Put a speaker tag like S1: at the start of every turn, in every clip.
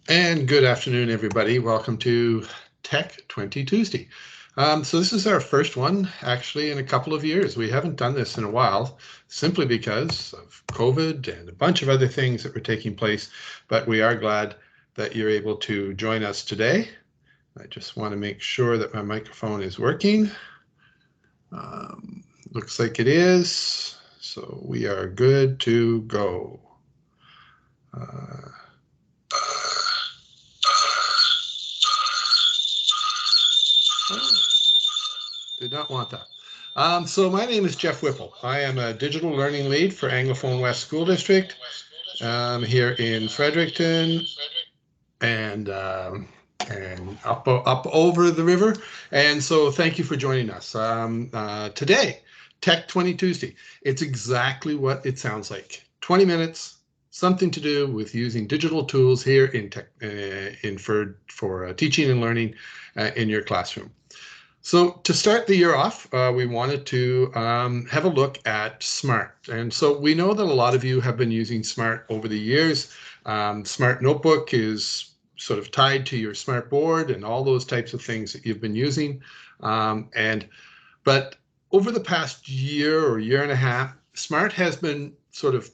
S1: And good afternoon, everybody. Welcome to Tech20 Tuesday. So this is our first one, actually, in a couple of years. We haven't done this in a while, simply because of COVID and a bunch of other things that were taking place. But we are glad that you're able to join us today. I just want to make sure that my microphone is working. Looks like it is. So we are good to go. Did not want that. So my name is Jeff Whipple. I am a digital learning lead for Anglophone West School District here in Fredericton and up over the river. And so thank you for joining us. Today, Tech20 Tuesday. It's exactly what it sounds like. 20 minutes, something to do with using digital tools here for teaching and learning in your classroom. So to start the year off, we wanted to have a look at Smart. And so we know that a lot of you have been using Smart over the years. Smart Notebook is sort of tied to your Smart Board and all those types of things that you've been using. But over the past year or year and a half, Smart has been sort of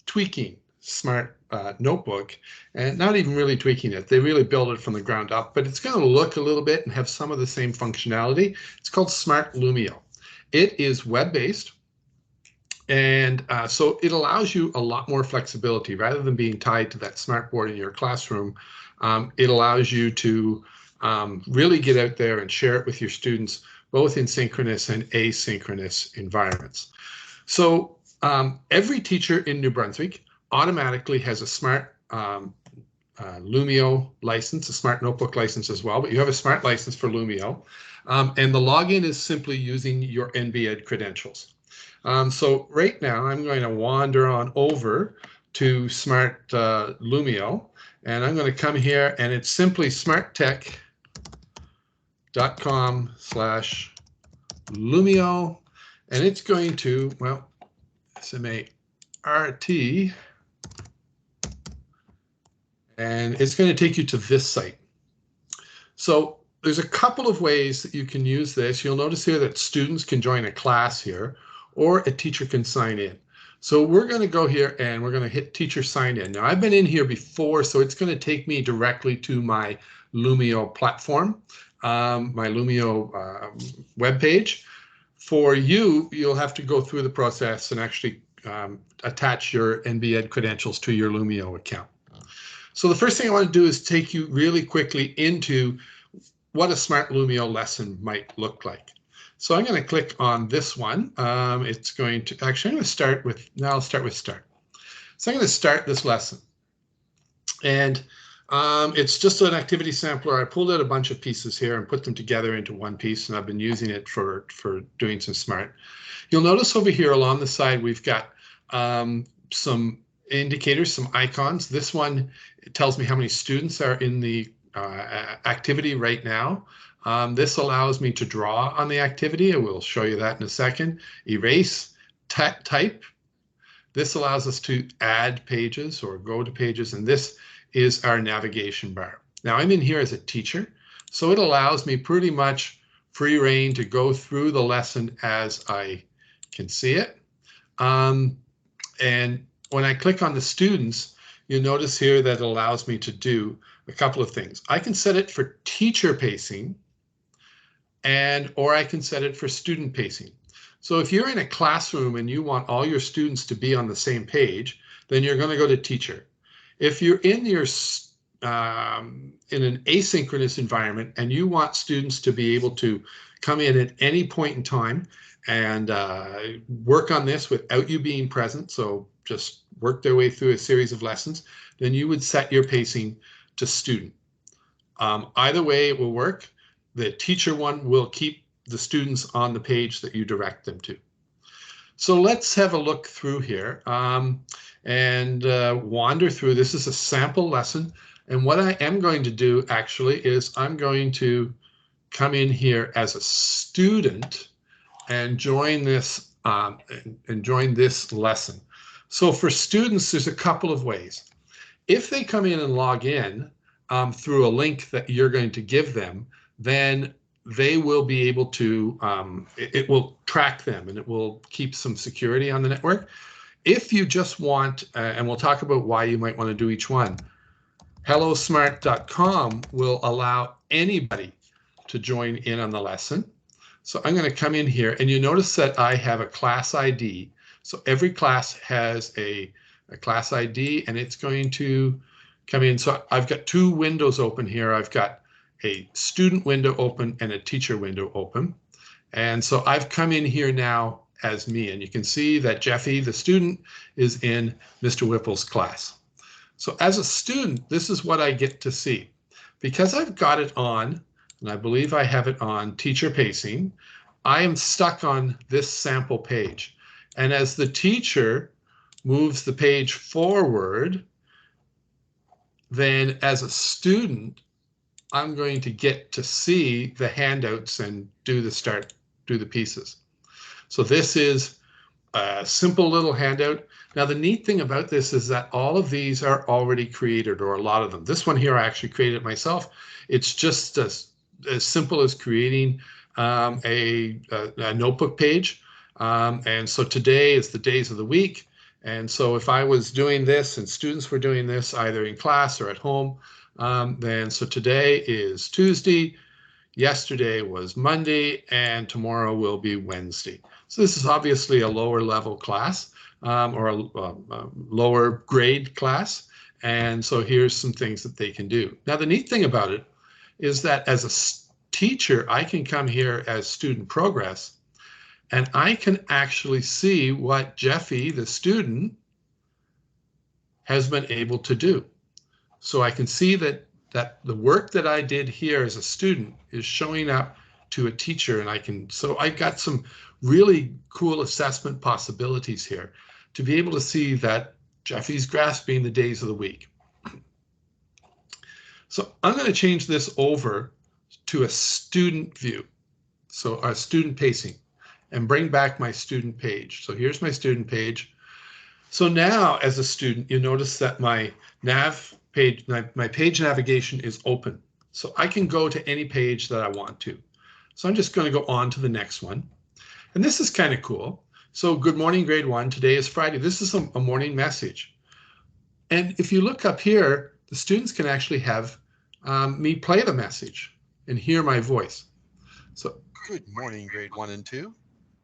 S1: tweaking Smart Notebook, and not even really tweaking it. They really built it from the ground up, but it's going to look a little bit and have some of the same functionality. It's called Smart Lumio. It is web-based, and so it allows you a lot more flexibility. Rather than being tied to that smart board in your classroom, it allows you to really get out there and share it with your students, both in synchronous and asynchronous environments. So every teacher in New Brunswick automatically has a Smart Lumio license, a Smart Notebook license as well, but you have a Smart license for Lumio. And the login is simply using your NBEd credentials. So right now I'm going to wander on over to Smart Lumio, and I'm going to come here, and it's simply smarttech.com/Lumio, and it's going to, well, SMART, and it's going to take you to this site. So there's a couple of ways that you can use this. You'll notice here that students can join a class here, or a teacher can sign in. So we're going to go here and we're going to hit teacher sign in. Now I've been in here before, so it's going to take me directly to my Lumio platform, my Lumio webpage. For you, you'll have to go through the process and actually attach your NBEd credentials to your Lumio account. So the first thing I want to do is take you really quickly into what a Smart Lumio lesson might look like. So I'm going to click on this one. It's going to, actually I'm going to start with, now I'll start with start. So I'm going to start this lesson. And it's just an activity sampler. I pulled out a bunch of pieces here and put them together into one piece, and I've been using it for doing some Smart. You'll notice over here along the side, we've got some indicators, some icons. This one, it tells me how many students are in the activity right now. This allows me to draw on the activity. I will show you that in a second. Erase, type. This allows us to add pages or go to pages, and this is our navigation bar. Now I'm in here as a teacher, so it allows me pretty much free reign to go through the lesson as I can see it. And when I click on the students, you'll notice here that it allows me to do a couple of things. I can set it for teacher pacing, or I can set it for student pacing. So if you're in a classroom and you want all your students to be on the same page, then you're going to go to teacher. If you're in your in an asynchronous environment and you want students to be able to come in at any point in time and work on this without you being present, so just work their way through a series of lessons, then you would set your pacing to student. Either way it will work. The teacher one will keep the students on the page that you direct them to. So let's have a look through here and wander through. This is a sample lesson. And what I am going to do actually is I'm going to come in here as a student and join this lesson. So for students, there's a couple of ways. If they come in and log in, through a link that you're going to give them, then they will be able to, it will track them and it will keep some security on the network. If you just want, and we'll talk about why you might want to do each one, HelloSmart.com will allow anybody to join in on the lesson. So I'm going to come in here and you notice that I have a class ID. So every class has a class ID and it's going to come in. So I've got two windows open here. I've got a student window open and a teacher window open. And so I've come in here now as me, and you can see that Jeffy, the student, is in Mr. Whipple's class. So as a student, this is what I get to see. Because I've got it on, and I believe I have it on teacher pacing, I am stuck on this sample page. And as the teacher moves the page forward, then as a student, I'm going to get to see the handouts and do the pieces. So this is a simple little handout. Now, the neat thing about this is that all of these are already created, or a lot of them. This one here, I actually created myself. It's just as simple as creating a notebook page. And so today is the days of the week. And so if I was doing this and students were doing this either in class or at home, then so today is Tuesday, yesterday was Monday, and tomorrow will be Wednesday. So this is obviously a lower level class or a lower grade class. And so here's some things that they can do. Now, the neat thing about it is that as a teacher, I can come here as student progress, and I can actually see what Jeffy, the student, has been able to do. So I can see that the work that I did here as a student is showing up to a teacher, and so I got some really cool assessment possibilities here to be able to see that Jeffy's grasping the days of the week. So I'm going to change this over to a student view. So our student pacing, and bring back my student page. So here's my student page. So now as a student, you notice that my page navigation is open. So I can go to any page that I want to. So I'm just going to go on to the next one. And this is kind of cool. So good morning, grade 1. Today is Friday. This is a morning message. And if you look up here, the students can actually have me play the message and hear my voice. So
S2: good morning, grade 1 and 2.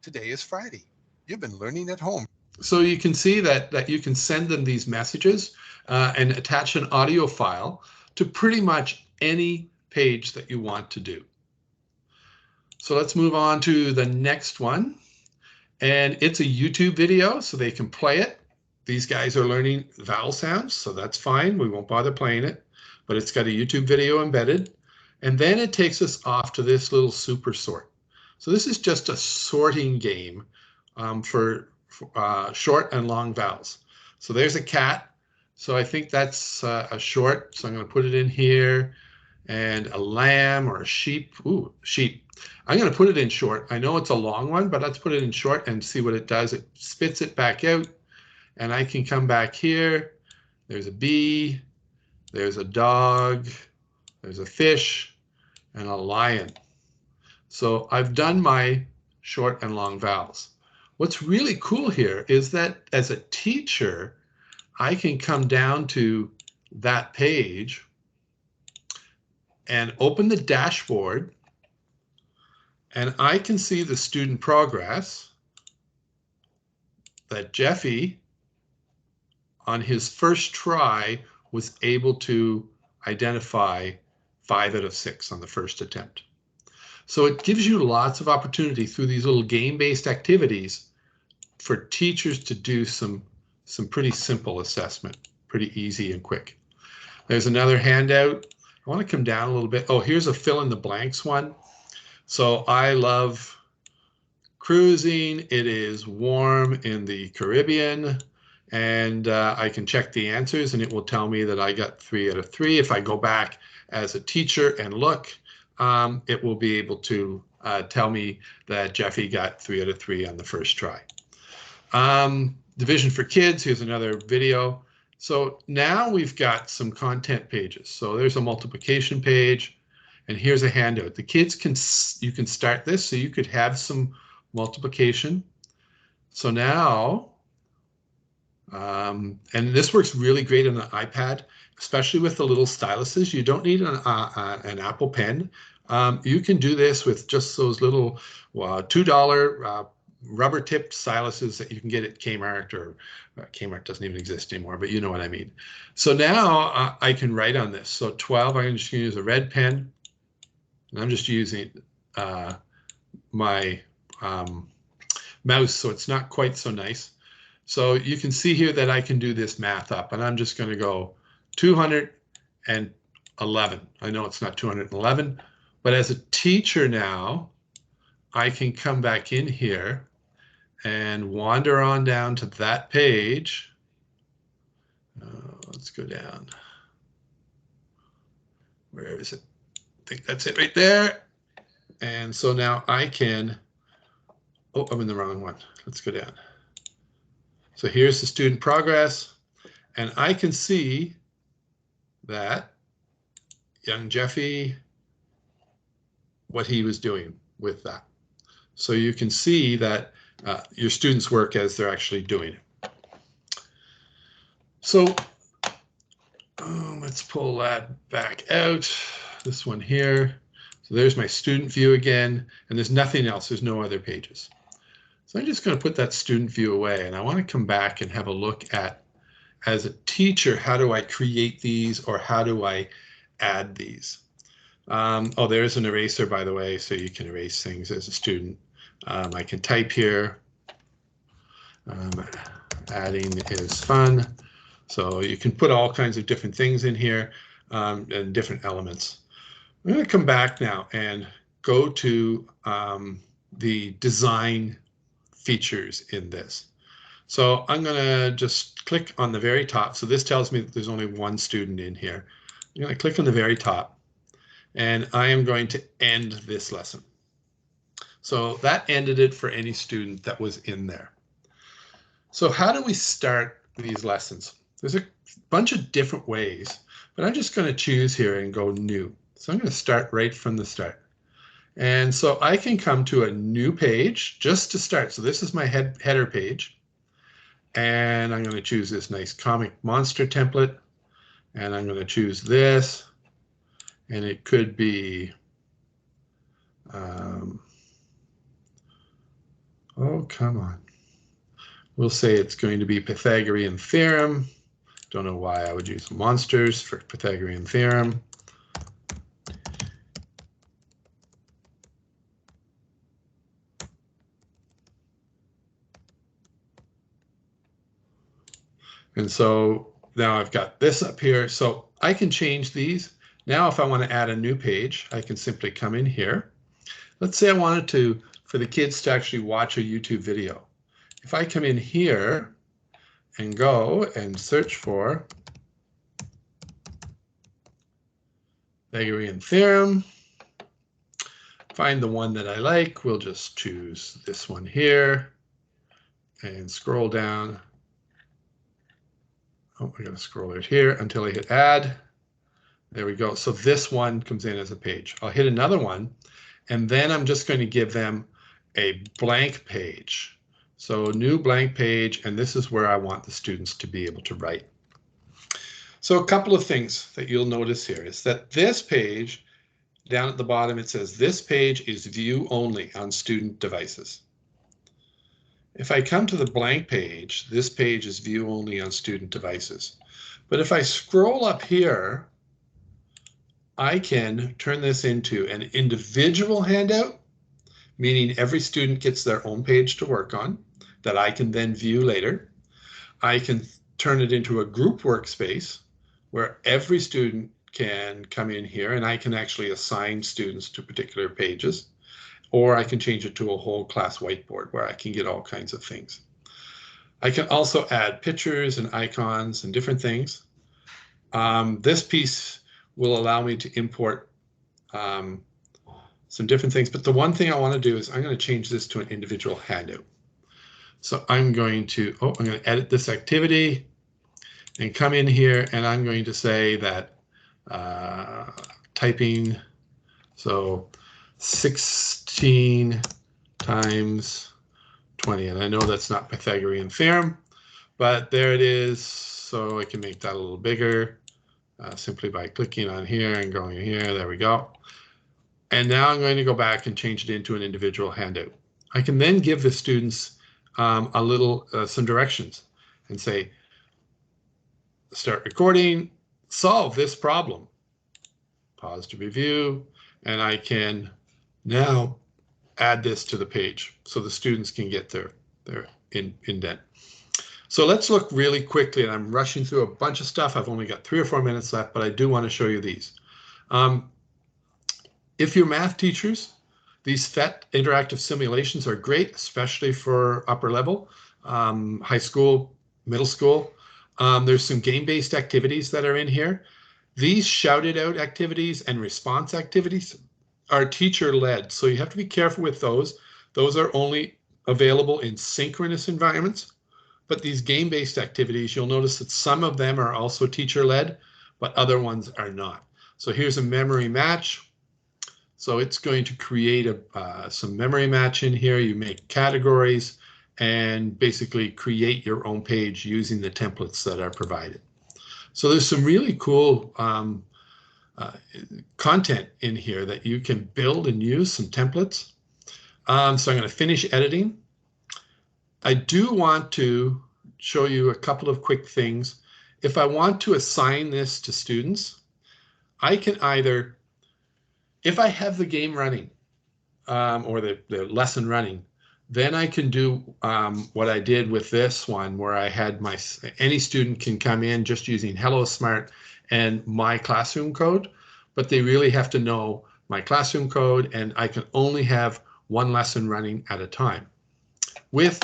S2: Today is Friday. You've been learning at home.
S1: So you can see that you can send them these messages and attach an audio file to pretty much any page that you want to do. So let's move on to the next one. And it's a YouTube video, so they can play it. These guys are learning vowel sounds, so that's fine. We won't bother playing it, but it's got a YouTube video embedded. And then it takes us off to this little super sort. So this is just a sorting game for short and long vowels. So there's a cat. So I think that's a short. So I'm going to put it in here. And a lamb or a sheep. Ooh, sheep. I'm going to put it in short. I know it's a long one, but let's put it in short and see what it does. It spits it back out. And I can come back here. There's a bee. There's a dog. There's a fish and a lion. So I've done my short and long vowels. What's really cool here is that as a teacher, I can come down to that page and open the dashboard, and I can see the student progress that Jeffy, on his first try, was able to identify 5 out of 6 on the first attempt. So it gives you lots of opportunity through these little game-based activities for teachers to do some pretty simple assessment, pretty easy and quick. There's another handout. I want to come down a little bit. Oh, here's a fill in the blanks one. So I love cruising. It is warm in the Caribbean. And I can check the answers and it will tell me that I got 3 out of 3. If I go back as a teacher and look, it will be able to tell me that Jeffy got 3 out of 3 on the first try. Division for kids, here's another video. So now we've got some content pages. So there's a multiplication page, and here's a handout. The kids you can start this, so you could have some multiplication. So now, and this works really great on an iPad, especially with the little styluses. You don't need an Apple Pen. You can do this with just those little $2 rubber tipped styluses that you can get at Kmart, or Kmart doesn't even exist anymore, but you know what I mean. So now I can write on this. So 12, I'm just going to use a red pen, and I'm just using my mouse, so it's not quite so nice. So you can see here that I can do this math up, and I'm just going to go 211. I know it's not 211, but as a teacher now, I can come back in here and wander on down to that page. Let's go down. Where is it? I think that's it right there. And so now I can, oh, I'm in the wrong one. Let's go down. So here's the student progress, and I can see that young Jeffy, what he was doing with that. So you can see that your students work as they're actually doing it. So let's pull that back out, this one here. So there's my student view again, and there's nothing else. There's no other pages. So I'm just going to put that student view away, and I want to come back and have a look at, as a teacher, how do I create these, or how do I add these? Oh, there's an eraser, by the way, so you can erase things as a student. I can type here. Adding is fun. So you can put all kinds of different things in here and different elements. I'm going to come back now and go to the design features in this. So I'm going to just click on the very top. So this tells me that there's only one student in here. I'm going to click on the very top, and I am going to end this lesson. So that ended it for any student that was in there. So how do we start these lessons? There's a bunch of different ways, but I'm just going to choose here and go new. So I'm going to start right from the start. And so I can come to a new page just to start. So this is my header page. And I'm going to choose this nice comic monster template. And I'm going to choose this. And it could be, oh, come on. We'll say it's going to be Pythagorean theorem. Don't know why I would use monsters for Pythagorean theorem. And so now I've got this up here. So I can change these. Now, if I want to add a new page, I can simply come in here. Let's say I wanted to, for the kids to actually watch a YouTube video. If I come in here and go and search for Pythagorean theorem, find the one that I like, we'll just choose this one here and scroll down. Oh, I gotta scroll right here until I hit add. There we go. So this one comes in as a page. I'll hit another one, and then I'm just going to give them a blank page. So new blank page, and this is where I want the students to be able to write. So a couple of things that you'll notice here is that this page, down at the bottom, it says this page is view only on student devices. If I come to the blank page, this page is view only on student devices. But if I scroll up here, I can turn this into an individual handout, meaning every student gets their own page to work on that I can then view later. I can turn it into a group workspace where every student can come in here, and I can actually assign students to particular pages. Or I can change it to a whole class whiteboard where I can get all kinds of things. I can also add pictures and icons and different things. This piece will allow me to import some different things. But the one thing I want to do is I'm going to change this to an individual handout. So I'm going to, I'm going to edit this activity. and come in here, and I'm going to say that typing, so 16 times 20, and I know that's not Pythagorean theorem, but there it is. So I can make that a little bigger simply by clicking on here and going here. There we go. And now I'm going to go back and change it into an individual handout. I can then give the students some directions and say, start recording, solve this problem, pause to review, and I can now add this to the page so the students can get their indent. So let's look really quickly, and I'm rushing through a bunch of stuff. I've only got 3 or 4 minutes left, but I do want to show you these. If you're math teachers, these PhET interactive simulations are great, especially for upper level, high school, middle school. There's some game-based activities that are in here. These shouted out activities and response activities are teacher-led, so you have to be careful with those. Those are only available in synchronous environments. But these game-based activities, you'll notice that some of them are also teacher-led, but other ones are not. So here's a memory match. So it's going to create some memory match in here. You make categories and basically create your own page using the templates that are provided. So there's some really cool content in here that you can build and use, some templates. So I'm going to finish editing. I do want to show you a couple of quick things. If I want to assign this to students, I can either, if I have the game running or the lesson running, then I can do what I did with this one, where I had any student can come in just using Hello Smart and my classroom code, but they really have to know my classroom code, and I can only have one lesson running at a time. With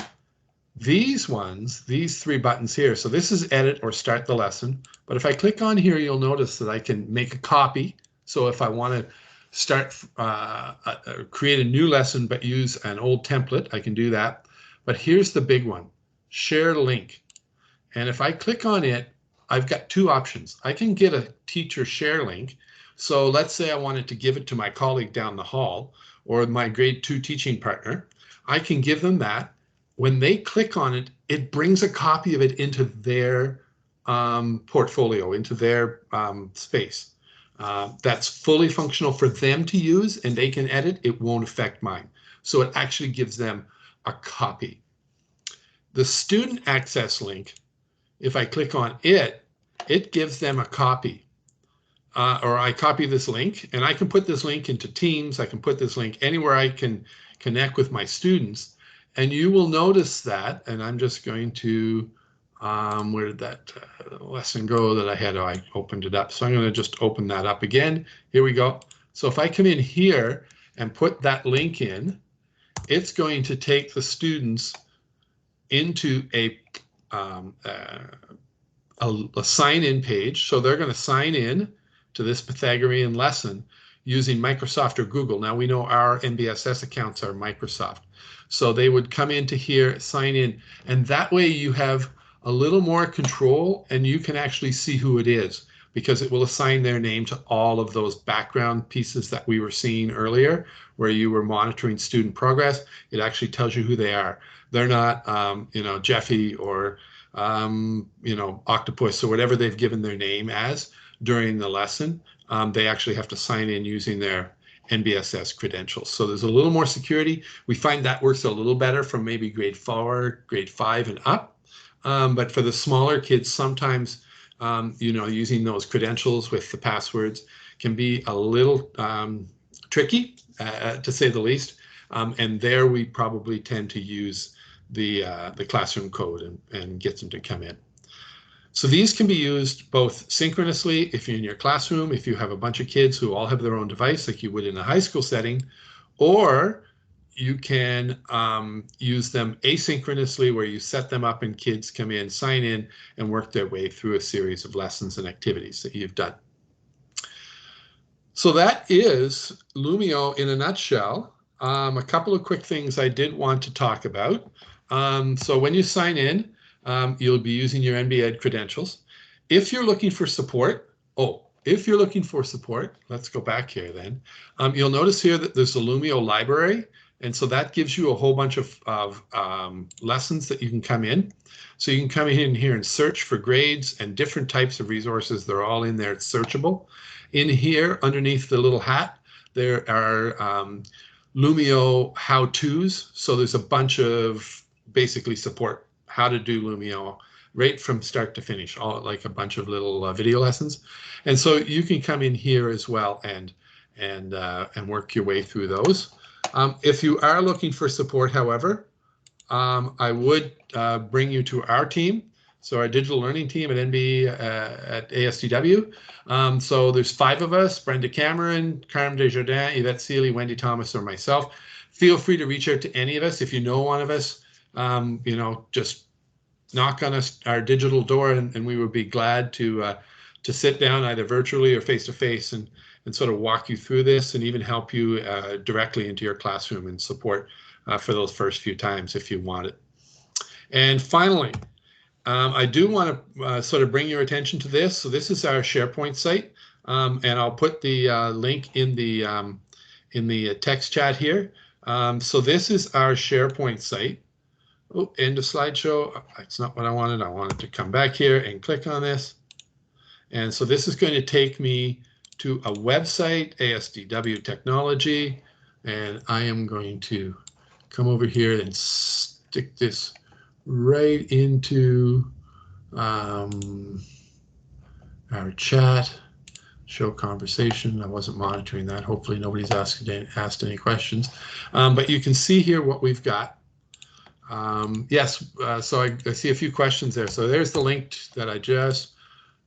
S1: these ones, these 3 buttons here, so this is edit or start the lesson, but if I click on here, you'll notice that I can make a copy. So if I want to start, create a new lesson but use an old template, I can do that. But here's the big one, share link. And if I click on it, I've got 2 options. I can get a teacher share link. So let's say I wanted to give it to my colleague down the hall or my grade 2 teaching partner. I can give them that. When they click on it, it brings a copy of it into their portfolio, into their space. That's fully functional for them to use, and they can edit. It won't affect mine. So it actually gives them a copy. The student access link, if I click on it, it gives them a copy. Or I copy this link, and I can put this link into Teams. I can put this link anywhere I can connect with my students. And you will notice that, and I'm just going to, where did that lesson go that I had? Oh, I opened it up. So I'm going to just open that up again. Here we go. So if I come in here and put that link in, it's going to take the students into a sign-in page. So they're going to sign in to this Pythagorean lesson using Microsoft or Google. Now we know our MBSS accounts are Microsoft. So they would come into here, sign in, and that way you have a little more control and you can actually see who it is, because it will assign their name to all of those background pieces that we were seeing earlier, where you were monitoring student progress. It actually tells you who they are. They're not, Jeffy or, Octopus or whatever they've given their name as during the lesson. They actually have to sign in using their NBSS credentials. So there's a little more security. We find that works a little better from maybe grade 4, grade 5 and up. But for the smaller kids, sometimes, using those credentials with the passwords can be a little tricky, to say the least. And there we probably tend to use the classroom code and get them to come in. So these can be used both synchronously if you're in your classroom, if you have a bunch of kids who all have their own device like you would in a high school setting, or you can use them asynchronously where you set them up and kids come in, sign in, and work their way through a series of lessons and activities that you've done. So that is Lumio in a nutshell. A couple of quick things I did want to talk about. So when you sign in, you'll be using your NB Ed credentials. if you're looking for support, let's go back here then. You'll notice here that there's a Lumio library. And so that gives you a whole bunch of lessons that you can come in. So you can come in here and search for grades and different types of resources. They're all in there. It's searchable. In here, underneath the little hat, there are Lumio how-tos. So there's a bunch of basically support how to do Lumio right from start to finish, all like a bunch of little video lessons. And so you can come in here as well and work your way through those. If you are looking for support, however, I would bring you to our team. So our digital learning team at NB at ASD-W. So there's 5 of us: Brenda Cameron, Carmen Desjardins, Yvette Seeley, Wendy Thomas, or myself. Feel free to reach out to any of us. If you know one of us, you know, just knock on our digital door, and we would be glad to sit down either virtually or face-to-face and sort of walk you through this and even help you directly into your classroom and support for those first few times if you want it. And finally, I do want to sort of bring your attention to this. So this is our SharePoint site, and I'll put the link in the text chat here. So this is our SharePoint site. Oh, end of slideshow. That's not what I wanted. I wanted to come back here and click on this. And so this is going to take me to a website, ASD-W Technology, and I am going to come over here and stick this right into our chat, show conversation. I wasn't monitoring that. Hopefully nobody's asked any questions, but you can see here what we've got. Yes, so I see a few questions there. So there's the link that I just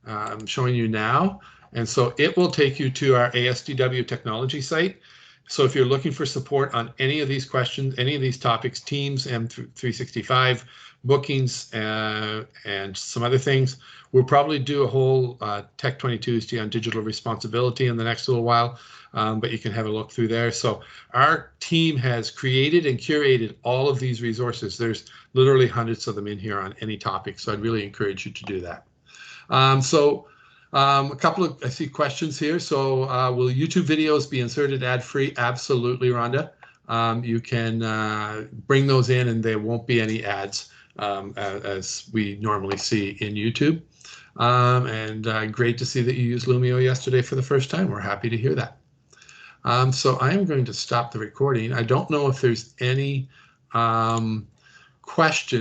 S1: I'm showing you now. And so it will take you to our ASD-W technology site. So if you're looking for support on any of these questions, any of these topics, Teams, M365, bookings, and some other things, we'll probably do a whole Tech20Tuesday on digital responsibility in the next little while, but you can have a look through there. So our team has created and curated all of these resources. There's literally hundreds of them in here on any topic, so I'd really encourage you to do that. A couple of, I see questions here. So will YouTube videos be inserted ad-free? Absolutely, Rhonda. You can bring those in and there won't be any ads as we normally see in YouTube. And great to see that you used Lumio yesterday for the first time. We're happy to hear that. So I am going to stop the recording. I don't know if there's any questions.